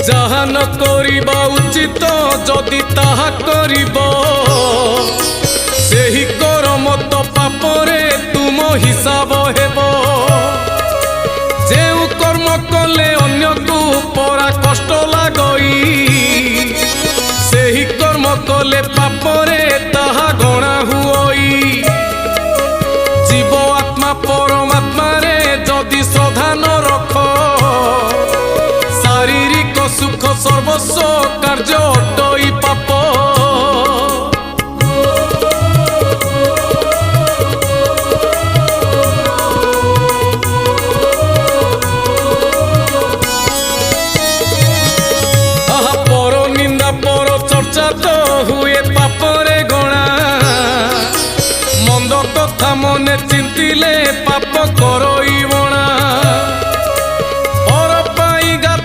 যাহা ন করিবা উচিত যদি তাহা করিব ସେହି କରମ ତ ପାପରେ ତୁମ ହିସାବ ହେବ। ଯେଉଁ କର୍ମ କଲେ ଅନ୍ୟକୁ ପରା କଷ୍ଟ ଲାଗଇ ସେହି କର୍ମ କଲେ ପାପରେ ତାହା ଗଣା ହୁଅଇ। ଜୀବ ଆତ୍ମା ପରମାତ୍ମାରେ ଯଦି ଶ୍ରଦ୍ଧା ନ ରଖ ଶାରୀରିକ ସୁଖ ସର୍ବସ୍ୱ କାର୍ଯ୍ୟ ଅଟଇ ପାପ। ଚର୍ଚ୍ଚା ତ ହୁଏ ପାପରେ ଗଣା ମନ୍ଦ କଥା ମନେ ଚିନ୍ତିଲେ ପାପ